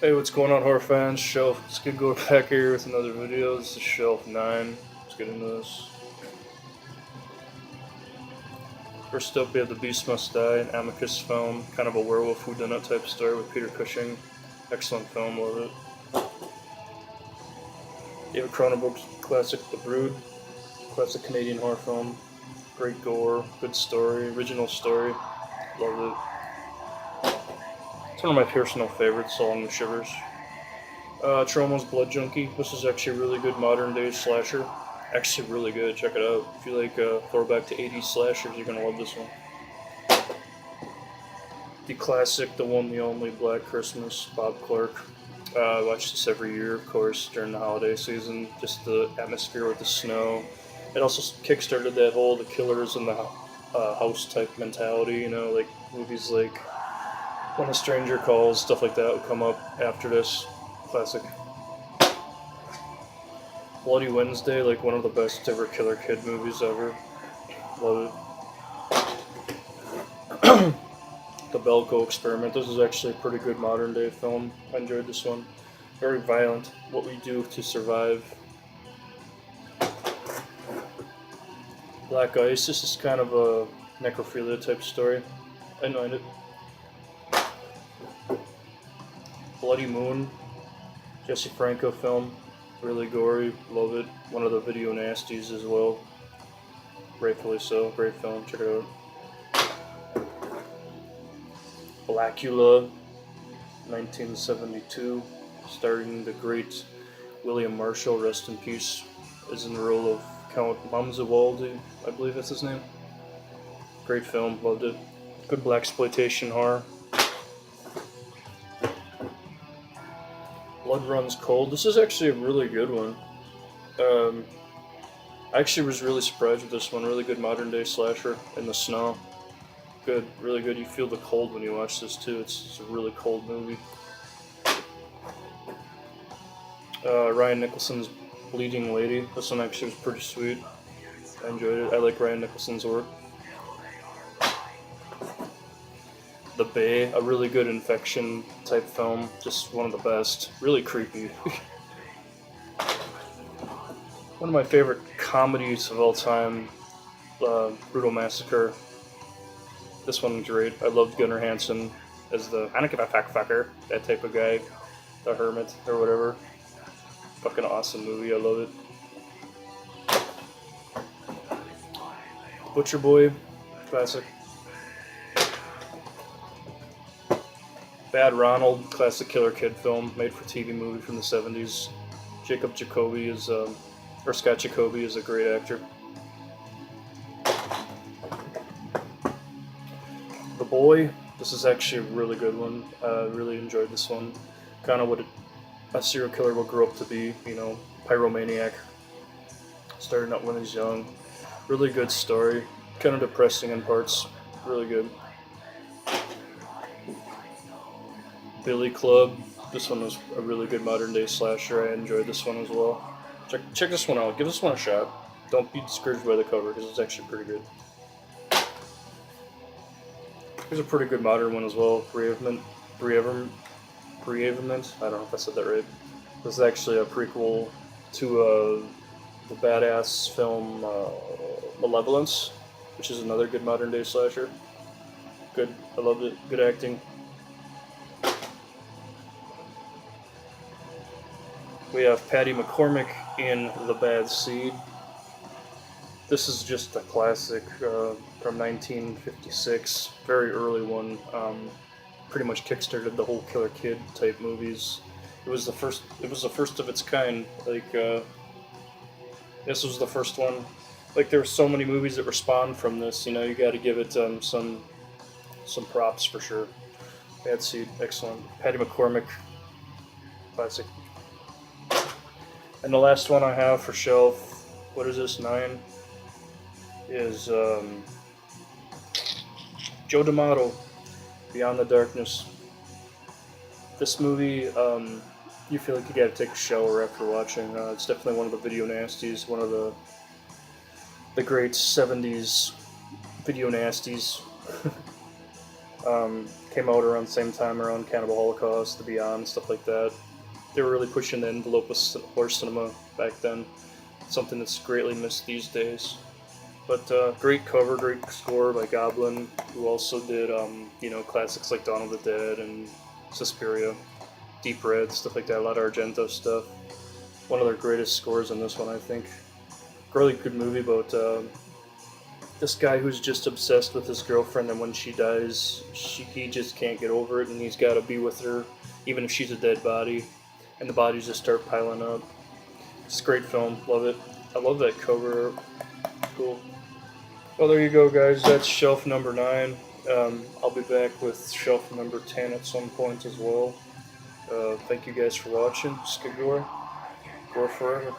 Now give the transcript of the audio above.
Hey, what's going on, horror fans? Shelf, it's good go back here with another video. This is Shelf 9. Let's get into this. First up, we have The Beast Must Die, an Amicus film, kind of a werewolf whodunit type story with Peter Cushing. Excellent film, love it. David Cronenberg's classic The Brood, classic Canadian horror film. Great gore, good story, original story, love it. It's one of my personal favorites, along with Shivers. Tromo's Blood Junkie. This is actually a really good modern day slasher. Actually, really good. Check it out. If you like throwback to 80s slashers, you're gonna love this one. The classic, the one, the only Black Christmas, Bob Clark. I watch this every year, of course, during the holiday season. Just the atmosphere with the snow. It also kickstarted that whole the killers in the house type mentality. You know, like movies like When a Stranger Calls, stuff like that would come up after this. Classic. Bloody Wednesday, like one of the best ever Killer Kid movies ever. Love it. The Belko Experiment. This is actually a pretty good modern day film. I enjoyed this one. Very violent. What We Do to Survive. Black Ice. This is kind of a necrophilia type story. Anointed. Bloody Moon. Jesse Franco film. Really gory. Love it. One of the video nasties as well. Rightfully so. Great film. Check it out. Blackula, 1972, starring the great William Marshall, rest in peace, is in the role of Count Mamzawaldi, I believe that's his name. Great film, loved it. Good blaxploitation horror. Blood Runs Cold. This is actually a really good one. I actually was really surprised with this one. Really good modern day slasher in the snow. Good, really good. You feel the cold when you watch this too. It's a really cold movie. Ryan Nicholson's Bleeding Lady. This one actually was pretty sweet. I enjoyed it. I like Ryan Nicholson's work. The Bay, a really good infection type film. Just one of the best. Really creepy. One of my favorite comedies of all time, Brutal Massacre. This one's great. I loved Gunnar Hansen as the I don't give a fucker, that type of guy, the hermit or whatever. Fucking awesome movie. I love it. Butcher Boy, classic. Bad Ronald, classic Killer Kid film, made for TV movie from the 70s. Jacob Jacoby is, or Scott Jacoby is a great actor. The Boy, this is actually a really good one. Really enjoyed this one. Kind of what a serial killer will grow up to be, you know, pyromaniac. Starting out when he's young. Really good story. Kind of depressing in parts. Really good. Billy Club, this one was a really good modern day slasher. I enjoyed this one as well. Check this one out. Give this one a shot. Don't be discouraged by the cover because it's actually pretty good. Here's a pretty good modern one as well. Bereavement. I don't know if I said that right. This is actually a prequel to the badass film Malevolence, which is another good modern day slasher. Good. I loved it. Good acting. We have Patty McCormick in The Bad Seed. This is just a classic from 1956, very early one. Pretty much kickstarted the whole Killer Kid type movies. It was the first. It was the first of its kind. Like this was the first one. Like there were so many movies that spawned from this. You know, you got to give it some props for sure. Bad Seed, excellent. Patty McCormick, classic. And the last one I have for shelf, what is this, 9, is Joe D'Amato, Beyond the Darkness. This movie, you feel like you gotta take a shower after watching. It's definitely one of the video nasties, one of the great 70s video nasties. Came out around the same time around Cannibal Holocaust, The Beyond, stuff like that. They were really pushing the envelope with horror cinema back then. Something that's greatly missed these days. But great cover, great score by Goblin, who also did classics like Dawn of the Dead and Suspiria, Deep Red, stuff like that. A lot of Argento stuff. One of their greatest scores in this one, I think. Really good movie about this guy who's just obsessed with his girlfriend, and when she dies, he just can't get over it, and he's got to be with her, even if she's a dead body, and the bodies just start piling up. It's a great film, love it. I love that cover. Cool. Well, there you go, guys. That's shelf number 9. I'll be back with shelf number 10 at some point as well. Thank you guys for watching. Skigor. Gore forever.